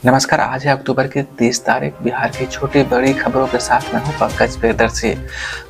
नमस्कार। आज है अक्टूबर की 30 तारीख। बिहार की छोटी बड़ी खबरों के साथ मैं हूं पंकज प्रियदर्शी।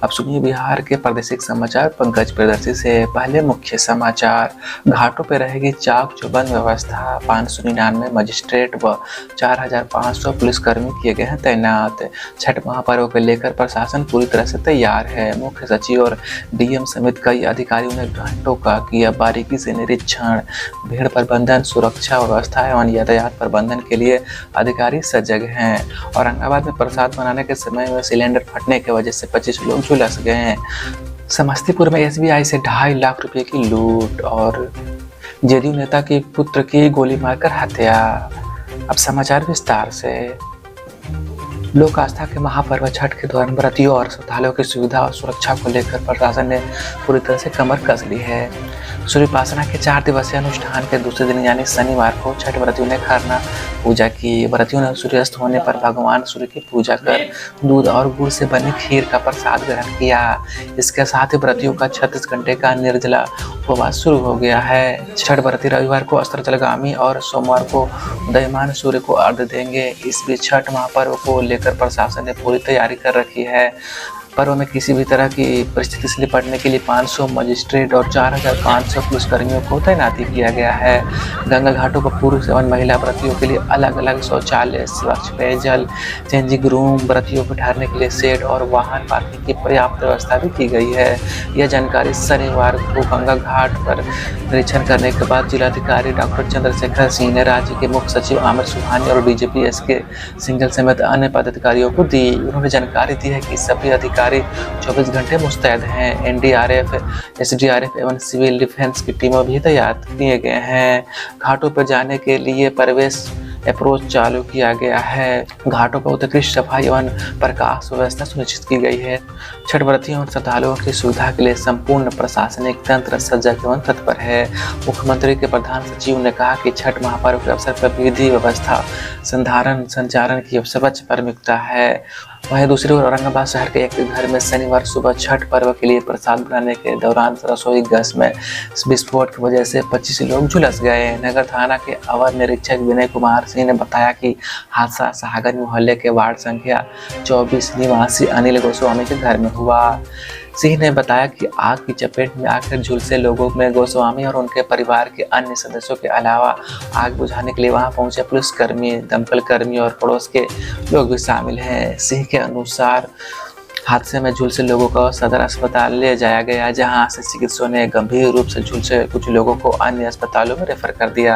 अब सुनिए बिहार के प्रादेशिक समाचार पंकज प्रियदर्शी से। पहले मुख्य समाचार। घाटों पर रहेगी चाक चौबंद व्यवस्था। 599 मजिस्ट्रेट व 4500 पुलिसकर्मी किए गए हैं तैनात। छठ महापर्व को लेकर प्रशासन पूरी तरह से तैयार है। मुख्य सचिव और डीएम समेत कई अधिकारियों ने घाटों का किया बारीकी से निरीक्षण। भीड़ प्रबंधन, सुरक्षा व्यवस्था एवं यातायात प्रबंधन के लिए अधिकारी सजग हैं। औरंगाबाद में प्रसाद बनाने के समय में सिलेंडर फटने की वजह से 25 लोग झुलस गए हैं। समस्तीपुर में एसबीआई से 2.5 लाख रुपए की लूट और जेडीयू नेता के पुत्र की गोली मारकर हत्या। अब समाचार विस्तार से। लोक आस्था के महापर्व छठ के दौरान व्रतियों और श्रद्धालुओं की सुविधा और सुरक्षा को लेकर प्रशासन ने पूरी तरह से कमर कस ली है। सूर्योपासना के 4 दिवसीय अनुष्ठान के दूसरे दिन यानी शनिवार को छठ व्रतियों ने खरना पूजा की। व्रतियों ने सूर्यास्त होने पर भगवान सूर्य की पूजा कर दूध और गुड़ से बनी खीर का प्रसाद ग्रहण किया। इसके साथ ही व्रतियों का 36 घंटे का निर्जला उपवास शुरू हो गया है। छठ व्रती रविवार को अस्त्रजलगामी और सोमवार को उदयमान सूर्य को अर्घ्य देंगे। इस बीच छठ महापर्व को लेकर प्रशासन ने पूरी तैयारी कर रखी है। पर्व में किसी भी तरह की परिस्थिति से निपटने के लिए 500 मजिस्ट्रेट और 4500 पुलिसकर्मियों को तैनाती किया गया है। गंगा घाटों पर पुरुष एवं महिला व्रतियों के लिए अलग अलग शौचालय, स्वच्छ पेयजल, चेंजिंग रूम, व्रतियों को ठहरने के लिए शेड और वाहन पार्किंग की पर्याप्त व्यवस्था भी की गई है। यह जानकारी शनिवार को गंगा घाट पर निरीक्षण करने के बाद जिलाधिकारी डॉक्टर चंद्रशेखर सिंह ने राज्य के मुख्य सचिव आमिर सुबहानी और डीजीपी एसके सिंघल समेत अन्य पदाधिकारियों को दी। उन्होंने जानकारी दी है कि सभी अधिकारी 24 घंटे मुस्तैद हैं। एनडीआरएफ, एसडीआरएफ एवं सिविल डिफेंस की टीमों भी तैयार किए गए हैं। घाटों पर जाने के लिए प्रवेश अप्रोच चालू किया गया है। घाटों पर उत्कृष्ट सफाई एवं प्रकाश व्यवस्था सुनिश्चित की गई है। छठ व्रतियों और श्रद्धालुओं की सुविधा के लिए संपूर्ण प्रशासनिक तंत्र सजग एवं तत्पर है। मुख्यमंत्री के प्रधान सचिव ने कहा कि छठ महापर्व के अवसर पर विधि व्यवस्था संचालन की सर्वोच्च प्राथमिकता है। वहीं दूसरी ओर औरंगाबाद शहर के एक घर में शनिवार सुबह छठ पर्व के लिए प्रसाद बनाने के दौरान रसोई गैस में विस्फोट की वजह से 25 लोग झुलस गए। नगर थाना के अवर निरीक्षक विनय कुमार सिंह ने बताया कि हादसा शाहगंज मोहल्ले के वार्ड संख्या 24 निवासी अनिल गोस्वामी के घर में हुआ। सिंह ने बताया कि आग की चपेट में आकर झुलसे लोगों में गोस्वामी और उनके परिवार के अन्य सदस्यों के अलावा आग बुझाने के लिए वहां पहुंचे पुलिसकर्मी, दमकल कर्मी और पड़ोस के लोग भी शामिल हैं। सिंह के अनुसार हादसे में झुलसे लोगों को सदर अस्पताल ले जाया गया, जहां से चिकित्सकों ने गंभीर रूप से झुलसे कुछ लोगों को अन्य अस्पतालों में रेफर कर दिया।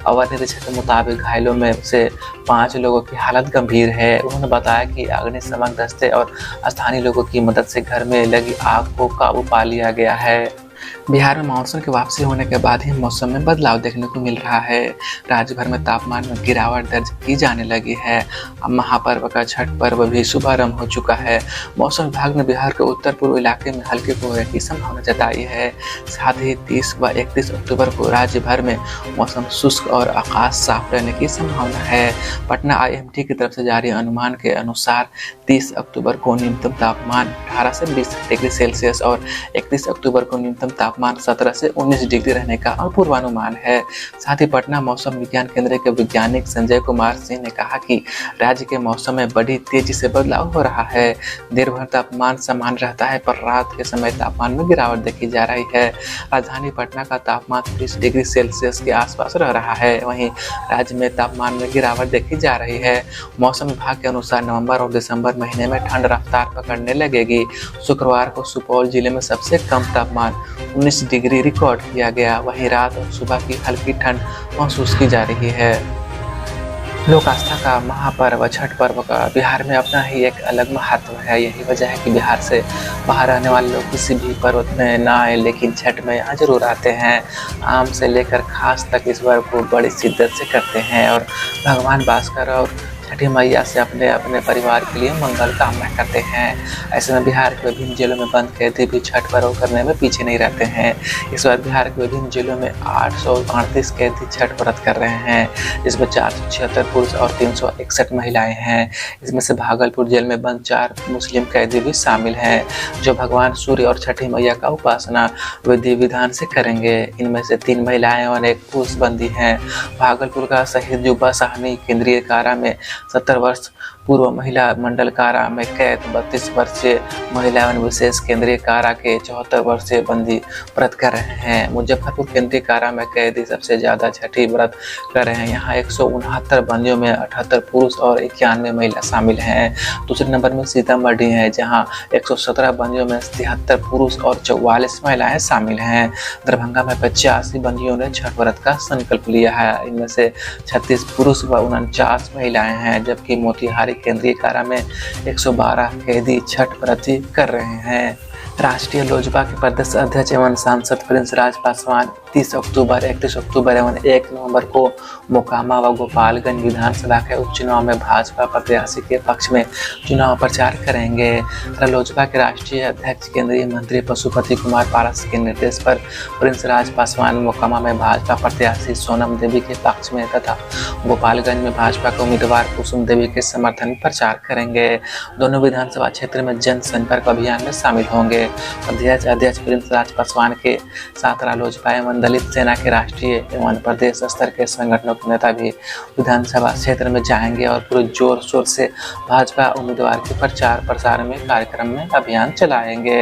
अवर निरीक्षक के मुताबिक घायलों में से 5 लोगों की हालत गंभीर है। उन्होंने बताया कि अग्निशमन दस्ते और स्थानीय लोगों की मदद से घर में लगी आग को काबू पा लिया गया है। बिहार में मानसून की वापसी होने के बाद ही मौसम में बदलाव देखने को मिल रहा है। राज्य भर में तापमान में गिरावट दर्ज की जाने लगी है। अब महापर्व का छठ पर्व भी शुभारंभ हो चुका है। मौसम विभाग ने बिहार के उत्तर पूर्व इलाके में हल्के कोहरे की संभावना जताई है। साथ ही 30 व 31 अक्टूबर को राज्य भर में मौसम शुष्क और आकाश साफ रहने की संभावना है। पटना IMD की तरफ से जारी अनुमान के अनुसार 30 अक्टूबर को न्यूनतम तापमान 18 से 20 डिग्री सेल्सियस और 31 अक्टूबर को न्यूनतम तापमान 17 से 19 डिग्री रहने का पूर्वानुमान है। साथ ही पटना मौसम विज्ञान केंद्र के वैज्ञानिक संजय कुमार सिंह ने कहा कि राज्य के मौसम में बड़ी तेजी से बदलाव हो रहा है। देर भर तापमान समान रहता है, पर रात के समय तापमान में गिरावट देखी जा रही है। राजधानी पटना का तापमान 30 डिग्री सेल्सियस के आसपास रह रहा है। वहीं राज्य में तापमान में गिरावट देखी जा रही है। मौसम विभाग के अनुसार नवंबर और दिसंबर महीने में ठंड रफ्तार पकड़ने लगेगी। शुक्रवार को सुपौल जिले में सबसे कम तापमान 19 डिग्री रिकॉर्ड किया गया। वहीं रात और सुबह की हल्की ठंड महसूस की जा रही है। लोक आस्था का महापर्व छठ पर्व का बिहार में अपना ही एक अलग महत्व है। यही वजह है कि बिहार से बाहर आने वाले लोग किसी भी पर्व में ना आए, लेकिन छठ में यहाँ जरूर आते हैं। आम से लेकर खास तक इस पर्व को बड़ी शिद्दत से करते हैं और भगवान भास्कर और छठी मैया से अपने अपने परिवार के लिए मंगल कामना करते हैं। ऐसे में बिहार के विभिन्न जिलों में बंद कैदी भी छठ पर्व करने में पीछे नहीं रहते हैं। इस बार बिहार के विभिन्न जिलों में 838 कैदी छठ व्रत कर रहे हैं, जिसमें 476 पुरुष और 361 महिलाएं हैं। इसमें से भागलपुर जेल में बंद 4 मुस्लिम कैदी भी शामिल हैं, जो भगवान सूर्य और छठी मैया का उपासना विधि विधान से करेंगे। इनमें से 3 महिलाएं और 1 पुरुष बंदी हैं। भागलपुर का शहीद जुब्बा साहनी केंद्रीय कारा में 70 वर्ष पूर्व महिला मंडल कारा में कैद 32 वर्षीय महिला एवं विशेष केंद्रीय कारा के 74 वर्षीय बंदी व्रत कर रहे हैं। मुजफ्फरपुर केंद्रीय कारा में कैदी सबसे ज्यादा छठी व्रत कर रहे हैं। यहाँ 169 बंदियों में 78 पुरुष और 91 महिला शामिल हैं। दूसरे नंबर में सीतामढ़ी है, जहाँ 117 बंदियों में 73 पुरुष और 44 महिलाएं शामिल हैं। दरभंगा में 85 बंदियों ने छठ व्रत का संकल्प लिया है। इनमें से 36 पुरुष व 49 महिलाएं हैं, जबकि मोतिहारी केंद्रीय कारा में 112 कैदी छठ व्रत कर रहे हैं। राष्ट्रीय लोजपा के प्रदेश अध्यक्ष एवं सांसद प्रिंस राज पासवान 30 अक्टूबर, 31 अक्टूबर एवं 1 नवंबर को मोकामा व गोपालगंज विधानसभा के उपचुनाव में भाजपा प्रत्याशी के पक्ष में चुनाव प्रचार करेंगे। लोजपा के राष्ट्रीय अध्यक्ष केंद्रीय मंत्री पशुपति कुमार पारस के निर्देश पर प्रिंस राज पासवान मोकामा में भाजपा प्रत्याशी सोनम देवी के पक्ष में तथा गोपालगंज में भाजपा के उम्मीदवार कुसुम देवी के समर्थन में प्रचार करेंगे। दोनों विधानसभा क्षेत्र में जनसंपर्क अभियान में शामिल होंगे। अध्यक्ष प्रिंस राज पासवान के साथ रालोजपा एवं दलित सेना के राष्ट्रीय एवं प्रदेश स्तर के संगठनों के नेता भी विधानसभा क्षेत्र में जाएंगे और पूरे जोर शोर से भाजपा उम्मीदवार के प्रचार प्रसार में कार्यक्रम में अभियान चलाएंगे।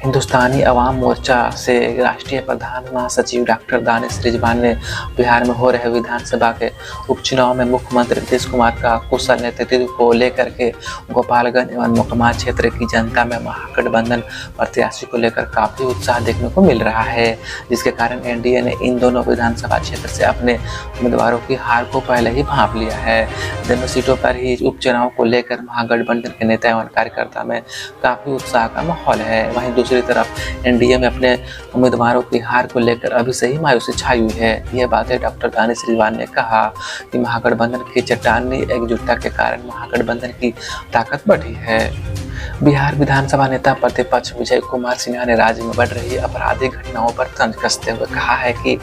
हिंदुस्तानी अवाम मोर्चा से राष्ट्रीय प्रधान महासचिव डॉक्टर दानिश रिजवान ने बिहार में हो रहे विधानसभा के उपचुनाव में मुख्यमंत्री नीतीश कुमार का कुशल नेतृत्व को लेकर के गोपालगंज एवं मोकामा क्षेत्र की जनता में महागठबंधन प्रत्याशी को लेकर काफी उत्साह देखने को मिल रहा है, जिसके कारण एनडीए ने इन दोनों विधानसभा क्षेत्र से अपने उम्मीदवारों की हार को पहले ही भांप लिया है। दोनों सीटों पर ही उपचुनाव को लेकर महागठबंधन के नेता एवं कार्यकर्ता में काफी उत्साह का माहौल है। वहीं दूसरी तरफ एनडीए में अपने उम्मीदवारों की हार को लेकर अभी से ही मायूसी छाई हुई है। यह बातें डॉक्टर दानिश रिजवान ने कहा कि महागठबंधन की चट्टानी एकजुटता के कारण महागठबंधन की ताकत बढ़ी है। बिहार विधानसभा नेता प्रतिपक्ष विजय कुमार सिन्हा ने राज्य में बढ़ रही आपराधिक घटनाओं पर तंज कसते हुए कहा है कि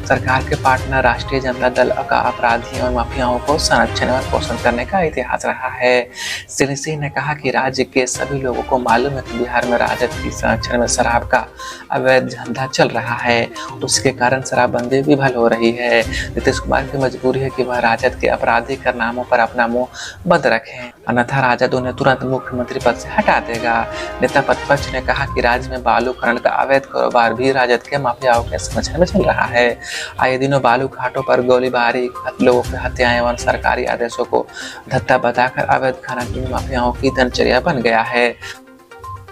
सरकार के पार्टनर राष्ट्रीय जनता दल का अपराधियों और माफियाओं को संरक्षण और पोषण करने का इतिहास रहा है। श्री सिंह ने कहा कि राज्य के सभी लोगों को मालूम है कि बिहार में राजद की संरक्षण में शराब का अवैध धंधा चल रहा है, उसके कारण शराबबंदी विफल हो रही है। नीतीश कुमार की मजबूरी है कि वह राजद के आपराधिक कारनामों पर अपना मुंह बंद रखें, अन्यथा राजद उन्हें तुरंत मुख्यमंत्री पद से हटा देगा। नेता प्रतिपक्ष ने कहा कि राज्य में बालू खनन का अवैध कारोबार भी राजद के माफियाओं के संरक्षण में चल रहा है। आए दिनों बालू घाटों पर गोलीबारी, लोगों की हत्याएं एवं सरकारी आदेशों को धत्ता बताकर अवैध खनन माफियाओं की दिनचर्या बन गया है।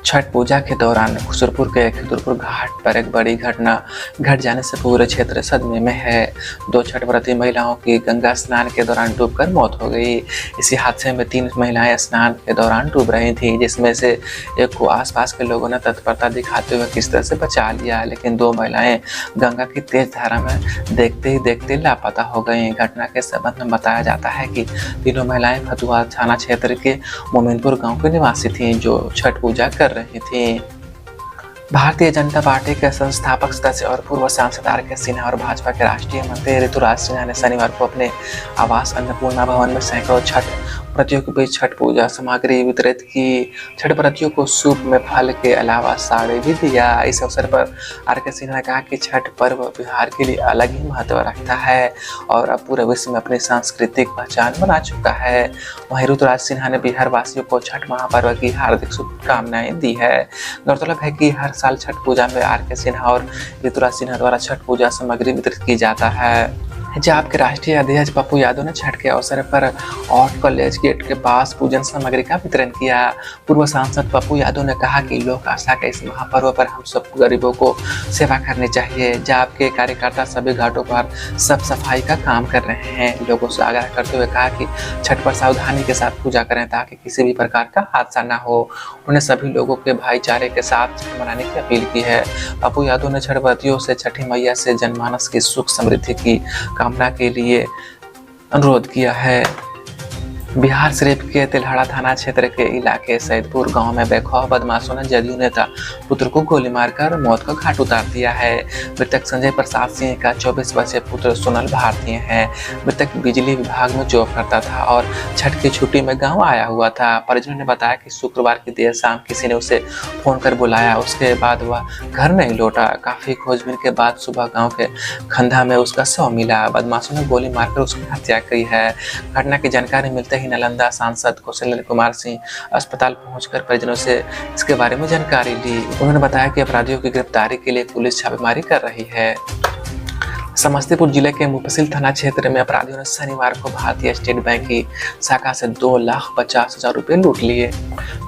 छठ पूजा के दौरान खुसरपुर के खिदुरपुर घाट पर एक बड़ी घटना घट जाने से पूरे क्षेत्र सदमे में है। 2 छठ व्रती महिलाओं की गंगा स्नान के दौरान डूबकर मौत हो गई। इसी हादसे में 3 महिलाएं स्नान के दौरान डूब रही थीं, जिसमें से एक को आसपास के लोगों ने तत्परता दिखाते हुए किस तरह से बचा लिया, लेकिन 2 महिलाएं गंगा की तेज धारा में देखते ही देखते लापता हो गईं। घटना के संबंध में बताया जाता है कि तीनों महिलाएं फतुहा थाना क्षेत्र के मोमिनपुर गाँव की निवासी थीं, जो छठ पूजा कर रही थी। भारतीय जनता पार्टी के संस्थापक सदस्य और पूर्व सांसद आर.के. सिन्हा और भाजपा के राष्ट्रीय मंत्री ऋतुराज सिन्हा ने शनिवार को अपने आवास अन्नपूर्णा भवन में सैकड़ों छठ व्रतियों के बीच छठ पूजा सामग्री वितरित की। छठ व्रतियों को सूप में फल के अलावा साड़ी भी दिया। इस अवसर पर आर.के. सिन्हा ने कहा कि छठ पर्व बिहार के लिए अलग ही महत्व रखता है और अब पूरे विश्व में अपनी सांस्कृतिक पहचान बना चुका है। वहीं ऋतुराज सिन्हा ने बिहार वासियों को छठ महापर्व की हार्दिक शुभकामनाएं दी है। गौरतलब है कि हर साल छठ पूजा में आर.के. सिन्हा और ऋतुराज सिन्हा द्वारा छठ पूजा सामग्री वितरित की जाता है। पंजाब के राष्ट्रीय अध्यक्ष पप्पू यादव ने छठ के अवसर पर आर्ट कॉलेज गेट के पास पूजन सामग्री का वितरण किया। पूर्व सांसद पप्पू यादव ने कहा कि लोक आस्था के इस महापर्व पर हम सब गरीबों को सेवा करनी चाहिए। जाप के कार्यकर्ता सभी घाटों पर सब सफाई का काम कर रहे हैं। लोगों से आग्रह करते हुए कहा कि छठ पर सावधानी के साथ पूजा करें ताकि किसी भी प्रकार का हादसा न हो। उन्होंने सभी लोगों के भाईचारे के साथ छठ मनाने की अपील की है। पप्पू यादव ने छठ व्रतियों से छठी मैया से जनमानस की सुख समृद्धि की कामना के लिए अनुरोध किया है। बिहार शरीफ के तेल्हाड़ा थाना क्षेत्र के इलाके सैदपुर गांव में बेखौफ बदमाशों ने जदयू नेता पुत्र को गोली मारकर मौत का घाट उतार दिया है। मृतक संजय प्रसाद सिंह का 24 वर्षीय पुत्र सोनल भारतीय है। मृतक बिजली विभाग में जॉब करता था और छठ की छुट्टी में गांव आया हुआ था। परिजनों ने बताया कि शुक्रवार की देर शाम किसी ने उसे फोन कर बुलाया, उसके बाद वह घर नहीं लौटा। काफी खोजबीन के बाद सुबह गाँव के खंधा में उसका शव मिला। बदमाशों ने गोली मारकर उसकी हत्या की है। घटना की जानकारी मिलते ही नालंदा सांसद कौशल कुमार सिंह अस्पताल पहुंचकर परिजनों से इसके बारे में जानकारी ली। उन्होंने बताया कि अपराधियों की गिरफ्तारी के लिए पुलिस छापेमारी कर रही है। समस्तीपुर जिले के मुफस्सिल थाना क्षेत्र में अपराधियों ने शनिवार को भारतीय स्टेट बैंक की शाखा से 2,50,000 रुपए लूट लिए।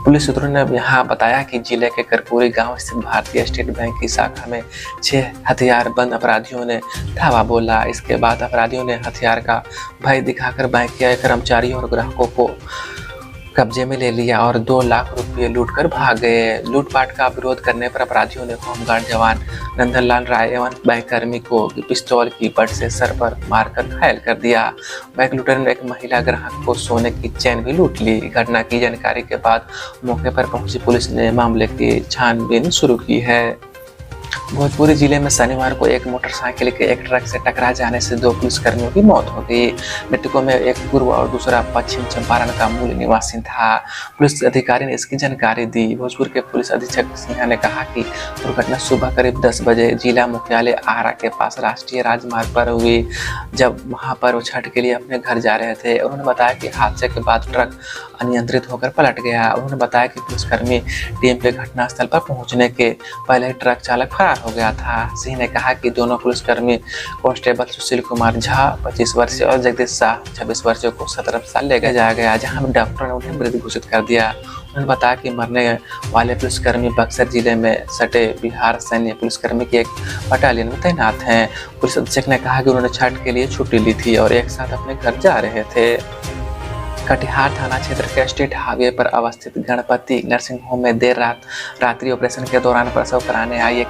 पुलिस सूत्रों ने यहां बताया कि जिले के कर्पूरी गांव स्थित भारतीय स्टेट बैंक की शाखा में 6 हथियारबंद अपराधियों ने धावा बोला। इसके बाद अपराधियों ने हथियार का भय दिखाकर बैंक के कर्मचारियों और ग्राहकों को कब्जे में ले लिया और 2 लाख रुपये लूटकर भाग गए। लूटपाट का विरोध करने पर अपराधियों ने होमगार्ड जवान नंदनलाल राय एवं बैंक कर्मी को पिस्तौल की बट से सर पर मारकर घायल कर दिया। बैंक लूटर ने एक महिला ग्राहक को सोने की चैन भी लूट ली। घटना की जानकारी के बाद मौके पर पहुंची पुलिस ने मामले की छानबीन शुरू की है। भोजपुरी जिले में शनिवार को एक मोटरसाइकिल के एक ट्रक से टकरा जाने से 2 पुलिसकर्मियों की मौत हो गई। मृतकों में एक पूर्व और दूसरा पश्चिम चंपारण का मूल निवासी था। पुलिस अधिकारी ने इसकी जानकारी दी। भोजपुर के पुलिस अधीक्षक सिन्हा ने कहा कि दुर्घटना सुबह करीब 10 बजे जिला मुख्यालय आरा के पास राष्ट्रीय राजमार्ग पर हुई, जब वहां पर वो छठ के लिए अपने घर जा रहे थे। उन्होंने बताया कि हादसे के बाद ट्रक अनियंत्रित होकर पलट गया। उन्होंने बताया कि पुलिसकर्मी टीम के घटनास्थल पर पहुंचने के पहले ट्रक चालक फरार हो गया था। सिंह ने कहा कि दोनों पुलिसकर्मी कांस्टेबल सुशील कुमार झा 25 वर्षीय और जगदीश शाह 26 वर्षीय को सदर अस्पताल ले जाया गया, जहां डॉक्टर ने उन्हें मृत घोषित कर दिया। उन्होंने बताया कि मरने वाले पुलिसकर्मी बक्सर जिले में सटे बिहार सैन्य पुलिसकर्मी की एक बटालियन में तैनात हैं। पुलिस अधीक्षक ने कहा कि उन्होंने छठ के लिए छुट्टी ली थी और एक साथ अपने घर जा रहे थे। कटिहार थाना क्षेत्र के स्टेट हाईवे पर अवस्थित गणपति नर्सिंग होम में देर रात रात्रि ऑपरेशन के दौरान प्रसव कराने आई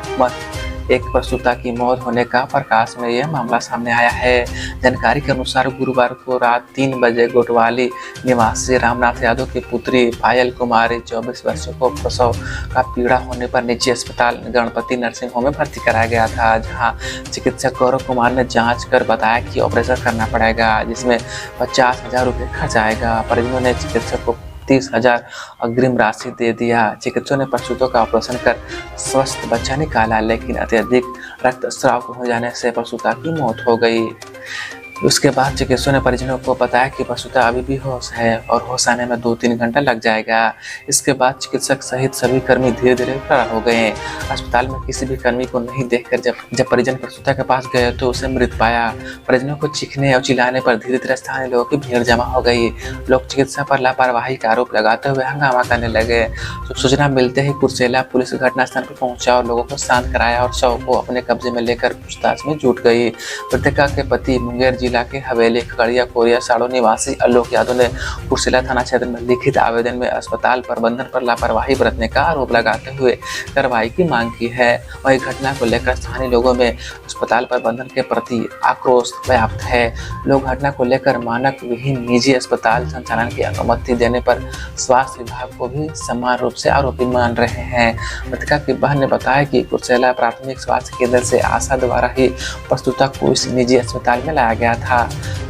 एक प्रसूता की मौत होने का प्रकाश में यह मामला सामने आया है। जानकारी के अनुसार गुरुवार को रात 3 बजे गोटवाली निवासी रामनाथ यादव की पुत्री पायल कुमारी 24 वर्षों को प्रसव का पीड़ा होने पर निजी अस्पताल गणपति नर्सिंग होम में भर्ती कराया गया था, जहां चिकित्सक गौरव कुमार ने जांच कर बताया कि ऑपरेशन करना पड़ेगा, जिसमें 50,000 रुपये खर्च आएगा। परिजनों ने चिकित्सक को 30,000 अग्रिम राशि दे दिया। चिकित्सकों ने प्रसूतों का ऑपरेशन कर स्वस्थ बच्चा निकाला, लेकिन अत्यधिक रक्तस्राव हो जाने से प्रसूता की मौत हो गई। उसके बाद चिकित्सकों ने परिजनों को बताया कि प्रसूता अभी भी होश है और होश आने में 2-3 घंटा लग जाएगा। इसके बाद चिकित्सक सहित सभी कर्मी धीरे धीरे फरार हो गए। अस्पताल में किसी भी कर्मी को नहीं देखकर जब परिजन प्रसूता के पास गए तो उसे मृत पाया। परिजनों को चीखने और चिल्लाने पर धीरे धीरे स्थानीय लोगों की भीड़ जमा हो गई। लोग चिकित्सा पर लापरवाही का आरोप लगाते हुए हंगामा करने लगे। सूचना मिलते ही कुर्सेला पुलिस घटनास्थल पर पहुंचा और लोगों को शांत कराया और शव को अपने कब्जे में लेकर पूछताछ में जुट गई। मृतका के पति मुंगेर जिला के हवेली खगड़िया कोरिया साड़ो निवासी आलोक यादव ने कुर्सेला थाना क्षेत्र में लिखित आवेदन में अस्पताल प्रबंधन पर लापरवाही बरतने का आरोप लगाते हुए कार्रवाई की मांग की है। वही घटना को लेकर स्थानीय लोगों में अस्पताल प्रबंधन के प्रति आक्रोश व्याप्त है। लोग घटना को लेकर मानक विहीन निजी अस्पताल संचालन की अनुमति देने पर स्वास्थ्य विभाग को भी समान रूप से आरोपी मान रहे हैं। मृतका की बहन ने बताया कि कुर्सेला प्राथमिक स्वास्थ्य केंद्र से आशा द्वारा ही प्रसूता को इस निजी अस्पताल में लाया गया था।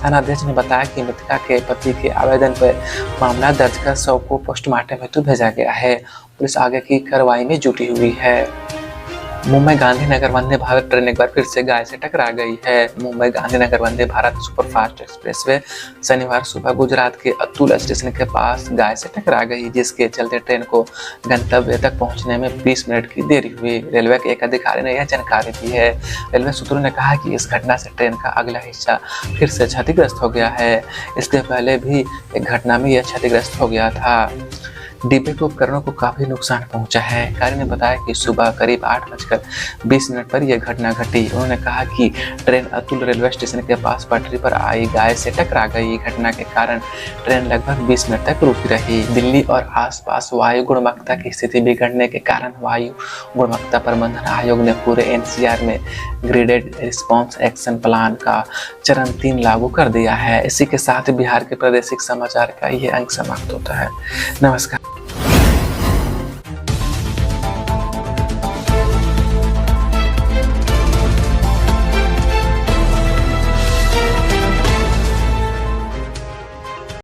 थानाध्यक्ष ने बताया कि मृतका के पति के आवेदन पर मामला दर्ज कर शव को पोस्टमार्टम हेतु भेजा गया है। पुलिस आगे की कार्रवाई में जुटी हुई है। मुंबई गांधीनगर वंदे भारत ट्रेन एक बार फिर से गाय से टकरा गई है। मुंबई गांधीनगर वंदे भारत सुपरफास्ट एक्सप्रेसवे शनिवार सुबह गुजरात के अतुल स्टेशन के पास गाय से टकरा गई, जिसके चलते ट्रेन को गंतव्य तक पहुंचने में 20 मिनट की देरी हुई। रेलवे के एक अधिकारी ने यह जानकारी दी है। रेलवे सूत्रों ने कहा कि इस घटना से ट्रेन का अगला हिस्सा फिर से क्षतिग्रस्त हो गया है। इससे पहले भी एक घटना में यह क्षतिग्रस्त हो गया था। डिब्बे के उपकरणों को काफ़ी नुकसान पहुंचा है। अधिकारी ने बताया कि सुबह करीब 8:20 पर यह घटना घटी। उन्होंने कहा कि ट्रेन अतुल रेलवे स्टेशन के पास पटरी पर आई गाय से टकरा गई। घटना के कारण ट्रेन लगभग 20 मिनट तक रुकी रही। दिल्ली और आसपास वायु गुणवत्ता की स्थिति बिगड़ने के कारण वायु गुणवत्ता प्रबंधन आयोग ने पूरे एनसीआर में ग्रेडेड रिस्पॉन्स एक्शन प्लान का चरण 3 लागू कर दिया है। इसी के साथ बिहार के प्रादेशिक समाचार का ये अंक समाप्त होता है। नमस्कार।